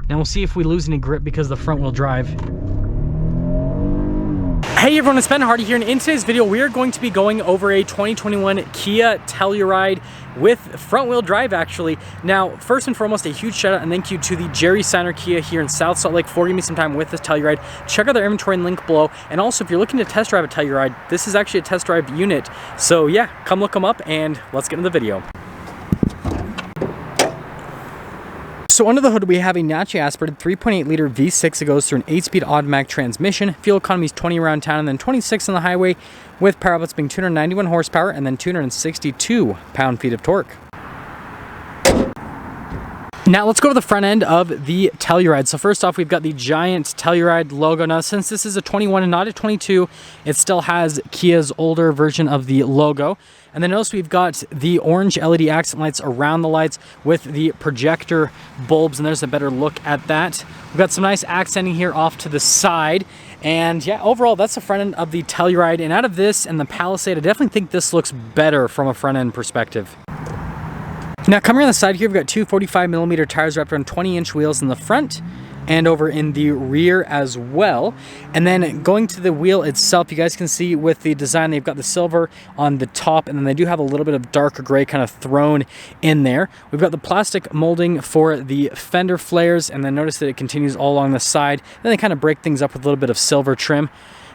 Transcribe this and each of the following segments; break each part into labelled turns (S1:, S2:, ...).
S1: Now we'll see if we lose any grip because of the front wheel drive. Hey everyone, it's Ben Hardy here, and in today's video we are going to be going over a 2021 Kia Telluride with front wheel drive actually. Now, first and foremost, a huge shout out and thank you to the Jerry Signer Kia here in South Salt Lake for giving me some time with this Telluride. Check out their inventory and link below. And also, if you're looking to test drive a Telluride, this is actually a test drive unit. So yeah, come look them up and let's get into the video. So under the hood, we have a naturally aspirated 3.8 liter V6 that goes through an 8-speed automatic transmission. Fuel economy is 20 around town and then 26 on the highway, with power outlets being 291 horsepower and then 262 pound-feet of torque. Now let's go to the front end of the Telluride. So first off, we've got the giant Telluride logo. Now since this is a 21 and not a 22, it still has Kia's older version of the logo. And then notice we've got the orange LED accent lights around the lights with the projector bulbs, and there's a better look at that. We've got some nice accenting here off to the side. And yeah, overall, that's the front end of the Telluride. And out of this and the Palisade, I definitely think this looks better from a front end perspective. Now coming around the side here, we've got two 45mm tires wrapped around 20-inch wheels in the front and over in the rear as well. And then going to the wheel itself, you guys can see with the design, they've got the silver on the top, and then they do have a little bit of darker gray kind of thrown in there. We've got the plastic molding for the fender flares, and then notice that it continues all along the side. Then they kind of break things up with a little bit of silver trim.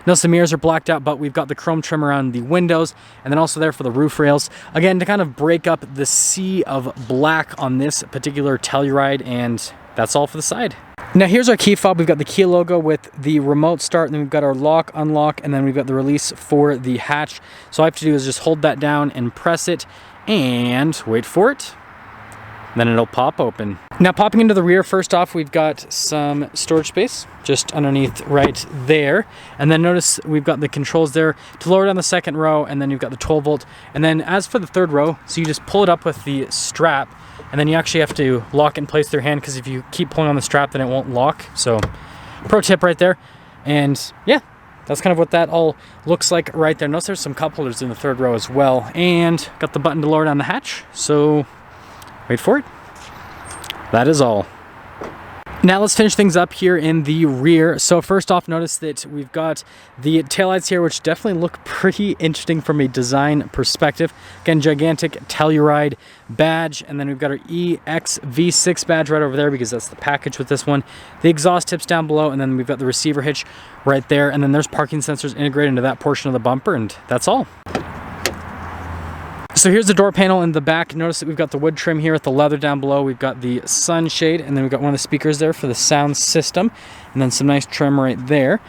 S1: Notice the mirrors are blacked out, but we've got the chrome trim around the windows, and then also there for the roof rails. Again, to kind of break up the sea of black on this particular Telluride, and that's all for the side. Now here's our key fob. We've got the Kia logo with the remote start, and then we've got our lock, unlock, and then we've got the release for the hatch. So all I have to do is just hold that down and press it, and wait for it. Then it'll pop open. Now popping into the rear, first off, we've got some storage space just underneath right there. And then notice we've got the controls there to lower down the second row, and then you've got the 12 volt. And then as for the third row, so you just pull it up with the strap, and then you actually have to lock and place your hand, because if you keep pulling on the strap, then it won't lock. So pro tip right there. And yeah, that's kind of what that all looks like right there. Notice there's some cup holders in the third row as well. And got the button to lower down the hatch. So wait for it. That is all. Now let's finish things up here in the rear. So first off, notice that we've got the taillights here, which definitely look pretty interesting from a design perspective. Again, gigantic Telluride badge, and then we've got our EX V6 badge right over there because that's the package with this one. The exhaust tips down below, and then we've got the receiver hitch right there, and then there's parking sensors integrated into that portion of the bumper, and that's all. So here's the door panel in the back. Notice that we've got the wood trim here with the leather down below. We've got the sunshade, and then we've got one of the speakers there for the sound system, and then some nice trim right there.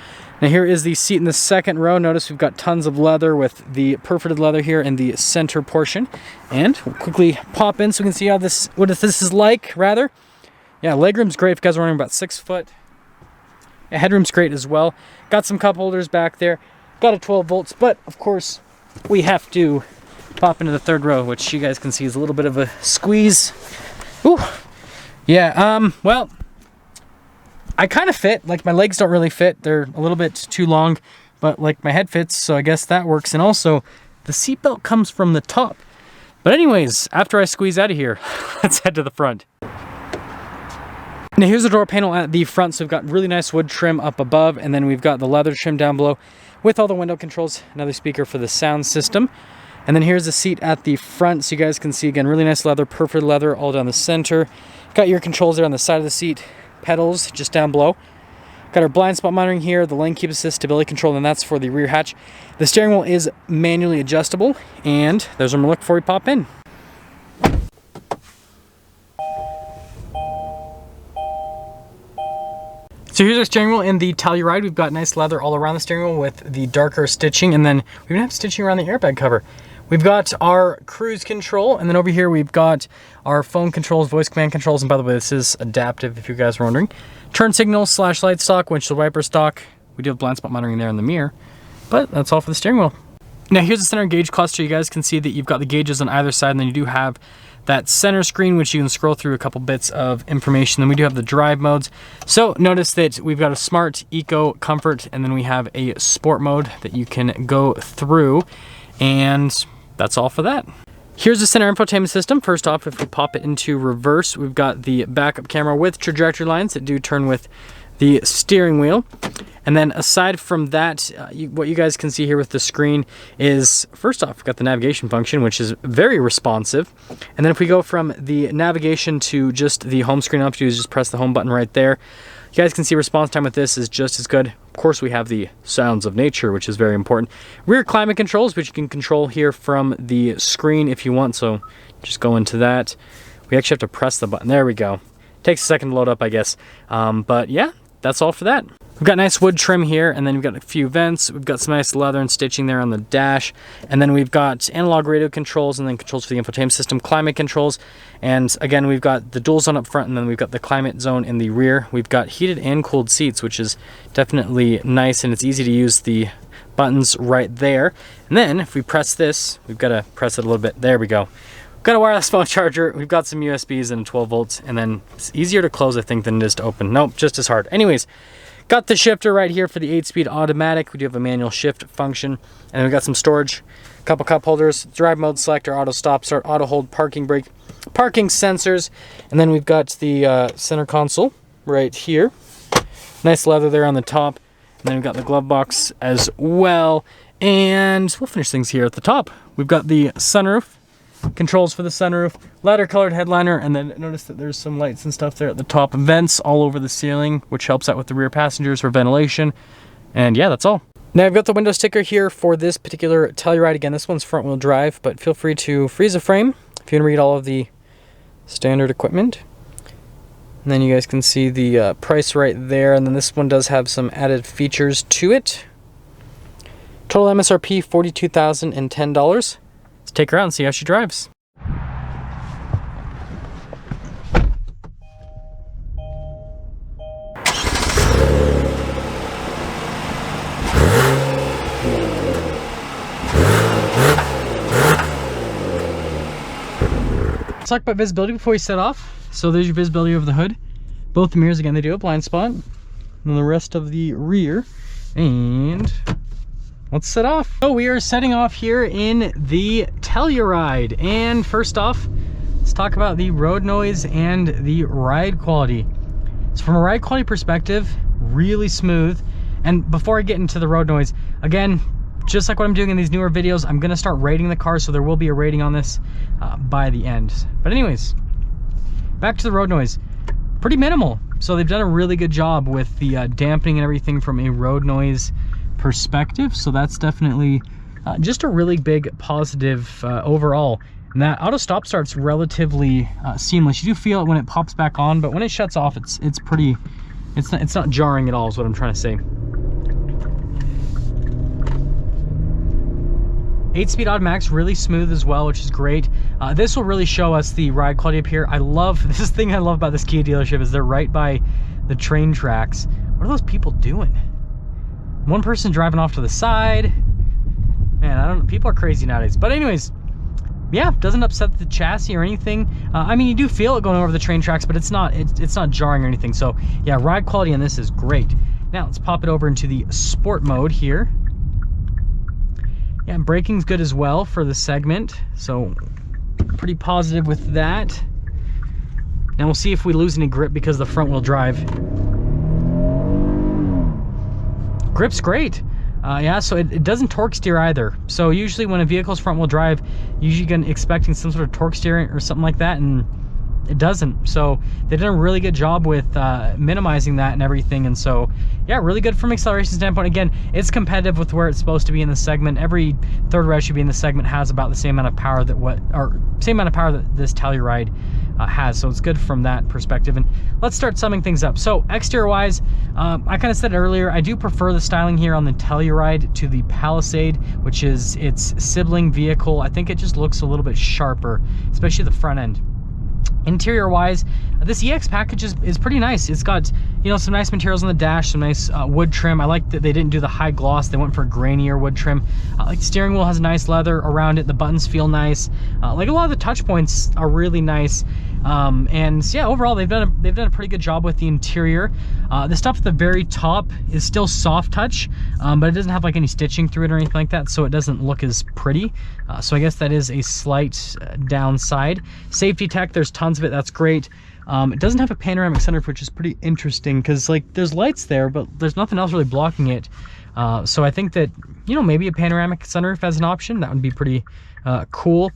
S1: Now here is the seat in the second row. Notice we've got tons of leather with the perforated leather here in the center portion. And we'll quickly pop in so we can see how what this is like, rather. Yeah, legroom's great if you guys are running about 6 foot. Yeah, headroom's great as well. Got some cup holders back there. Got a 12 volts, but of course we have to pop into the third row, which you guys can see is a little bit of a squeeze. Ooh. Yeah, well, I kind of fit. Like, my legs don't really fit. They're a little bit too long, but like my head fits, so I guess that works. And also, the seatbelt comes from the top. But anyways, after I squeeze out of here, let's head to the front. Now here's the door panel at the front. So we've got really nice wood trim up above, and then we've got the leather trim down below with all the window controls, another speaker for the sound system. And then here's the seat at the front, so you guys can see, again, really nice leather, perforated leather all down the center. Got your controls there on the side of the seat, pedals just down below. Got our blind spot monitoring here, the lane keep assist, stability control, and that's for the rear hatch. The steering wheel is manually adjustable, and there's a look before we pop in. So here's our steering wheel in the Telluride. We've got nice leather all around the steering wheel with the darker stitching, and then we even have stitching around the airbag cover. We've got our cruise control, and then over here we've got our phone controls, voice command controls, and by the way, this is adaptive if you guys were wondering. Turn signal, /light stock, windshield wiper stock. We do have blind spot monitoring there in the mirror, but that's all for the steering wheel. Now here's the center gauge cluster. You guys can see that you've got the gauges on either side, and then you do have that center screen, which you can scroll through a couple bits of information. Then we do have the drive modes. So notice that we've got a smart, eco, comfort, and then we have a sport mode that you can go through, and that's all for that. Here's the center infotainment system. First off, if we pop it into reverse, we've got the backup camera with trajectory lines that do turn with the steering wheel. And then aside from that, what you guys can see here with the screen is, first off, we've got the navigation function, which is very responsive. And then if we go from the navigation to just the home screen, all you have to do is just press the home button right there. You guys can see response time with this is just as good. Of course, we have the sounds of nature, which is very important. Rear climate controls, which you can control here from the screen if you want. So just go into that. We actually have to press the button. There we go. Takes a second to load up, I guess. But yeah, that's all for that. We've got nice wood trim here, and then we've got a few vents. We've got some nice leather and stitching there on the dash. And then we've got analog radio controls, and then controls for the infotainment system, climate controls. And again, we've got the dual zone up front, and then we've got the climate zone in the rear. We've got heated and cooled seats, which is definitely nice, and it's easy to use the buttons right there. And then if we press this, we've got to press it a little bit. There we go. We've got a wireless phone charger. We've got some USBs and 12 volts, and then it's easier to close, I think, than it is to open. Nope, just as hard. Anyways, got the shifter right here for the 8-speed automatic. We do have a manual shift function. And then we got some storage, a couple cup holders, drive mode selector, auto stop start, auto hold, parking brake, parking sensors. And then we've got the center console right here. Nice leather there on the top. And then we've got the glove box as well. And we'll finish things here at the top. We've got the sunroof, controls for the sunroof, ladder colored headliner, and then notice that there's some lights and stuff there at the top, and vents all over the ceiling, which helps out with the rear passengers for ventilation. And yeah, that's all. Now I've got the window sticker here for this particular Telluride. Again, this one's front wheel drive, but feel free to freeze a frame if you want to read all of the standard equipment. And then you guys can see the price right there, and then this one does have some added features to it. Total MSRP $42,010. Let's take her out and see how she drives. Let's talk about visibility before we set off. So there's your visibility over the hood. Both the mirrors, again, they do a blind spot. And then the rest of the rear. And let's set off. So we are setting off here in the Telluride. And first off, let's talk about the road noise and the ride quality. So from a ride quality perspective, really smooth. And before I get into the road noise, again, just like what I'm doing in these newer videos, I'm gonna start rating the car, so there will be a rating on this by the end. But anyways, back to the road noise. Pretty minimal. So they've done a really good job with the dampening and everything from a road noise perspective. So that's definitely just a really big positive overall. And that auto stop start's relatively seamless. You do feel it when it pops back on, but when it shuts off, it's not jarring at all, is what I'm trying to say. 8-speed automatic's really smooth as well, which is great. This will really show us the ride quality up here. I love this thing. I love about this Kia dealership is they're right by the train tracks. What are those people doing? One person driving off to the side. Man, I don't know. People are crazy nowadays. But anyways, yeah, doesn't upset the chassis or anything. I mean, you do feel it going over the train tracks, but it's not jarring or anything. So yeah, ride quality on this is great. Now let's pop it over into the sport mode here. Yeah, braking's good as well for the segment, so pretty positive with that. Now we'll see if we lose any grip because of the front wheel drive. Grip's great. Yeah, so it doesn't torque steer either. So usually when a vehicle's front wheel drive, usually expecting some sort of torque steering or something like that, and it doesn't. So they did a really good job with minimizing that and everything. And so yeah, really good from an acceleration standpoint. Again, it's competitive with where it's supposed to be in the segment. Every third row SUV in the segment has about the same amount of power that this Telluride has. So it's good from that perspective. And let's start summing things up. So exterior wise, I kind of said it earlier, I do prefer the styling here on the Telluride to the Palisade, which is its sibling vehicle. I think it just looks a little bit sharper, especially the front end. Interior wise, this EX package is pretty nice. It's got, you know, some nice materials on the dash, some nice wood trim. I like that they didn't do the high gloss. They went for a grainier wood trim. Like the steering wheel has nice leather around it. The buttons feel nice. Like a lot of the touch points are really nice. And yeah, overall they've done a pretty good job with the interior. The stuff at the very top is still soft touch, but it doesn't have like any stitching through it or anything like that, so it doesn't look as pretty. So I guess that is a slight downside. Safety tech, there's tons of it. That's great. It doesn't have a panoramic sunroof, which is pretty interesting because like there's lights there, but there's nothing else really blocking it. So I think that, you know, maybe a panoramic sunroof as an option, that would be pretty cool.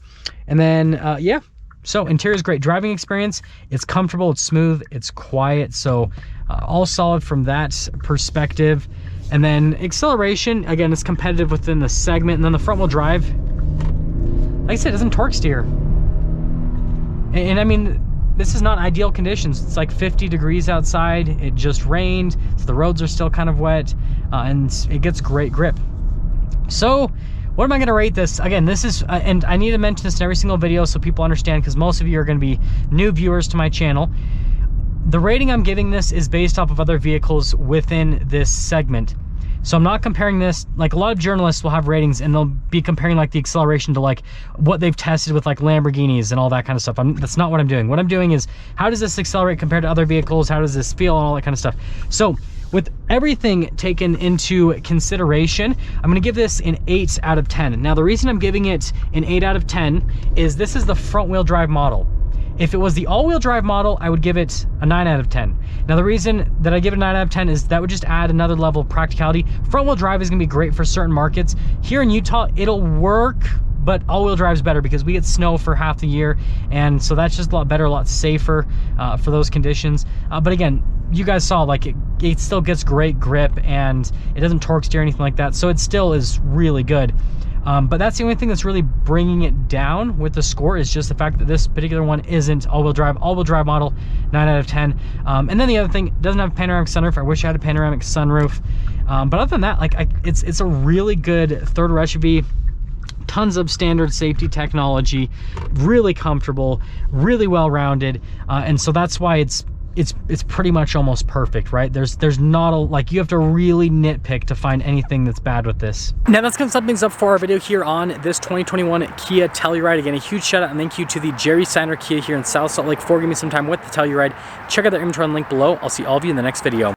S1: And then yeah, so interior is great. Driving experience, it's comfortable, it's smooth, it's quiet, so all solid from that perspective. And then acceleration, again, it's competitive within the segment. And then the front wheel drive, like I said, it doesn't torque steer. And I mean, this is not ideal conditions. It's like 50 degrees outside, it just rained, so the roads are still kind of wet, and it gets great grip. So what am I going to rate this? Again, this is, and I need to mention this in every single video so people understand, because most of you are going to be new viewers to my channel. The rating I'm giving this is based off of other vehicles within this segment. So I'm not comparing this, like a lot of journalists will have ratings and they'll be comparing like the acceleration to like what they've tested with like Lamborghinis and all that kind of stuff. That's not what I'm doing. What I'm doing is, how does this accelerate compared to other vehicles? How does this feel and all that kind of stuff? So with everything taken into consideration, I'm gonna give this an 8 out of 10. Now the reason I'm giving it an 8 out of 10 is this is the front wheel drive model. If it was the all-wheel drive model, I would give it a 9 out of 10. Now the reason that I give it a 9 out of 10 is that would just add another level of practicality. Front-wheel drive is gonna be great for certain markets. Here in Utah, it'll work, but all-wheel drive is better because we get snow for half the year, and so that's just a lot better, a lot safer for those conditions. But again, you guys saw, like, it still gets great grip, and it doesn't torque steer or anything like that, so it still is really good. But that's the only thing that's really bringing it down with the score, is just the fact that this particular one isn't all-wheel drive. All-wheel drive model, 9 out of 10. And then the other thing, it doesn't have a panoramic sunroof. I wish I had a panoramic sunroof. But other than that, like, it's a really good third-row SUV. Tons of standard safety technology, really comfortable, really well-rounded, and so that's why it's pretty much almost perfect, right? There's not a, like, you have to really nitpick to find anything that's bad with this. Now that's gonna sum things up for our video here on this 2021 Kia Telluride. Again, a huge shout out and thank you to the Jerry Steiner Kia here in South Salt Lake for giving me some time with the Telluride. Check out their inventory on the link below. I'll see all of you in the next video.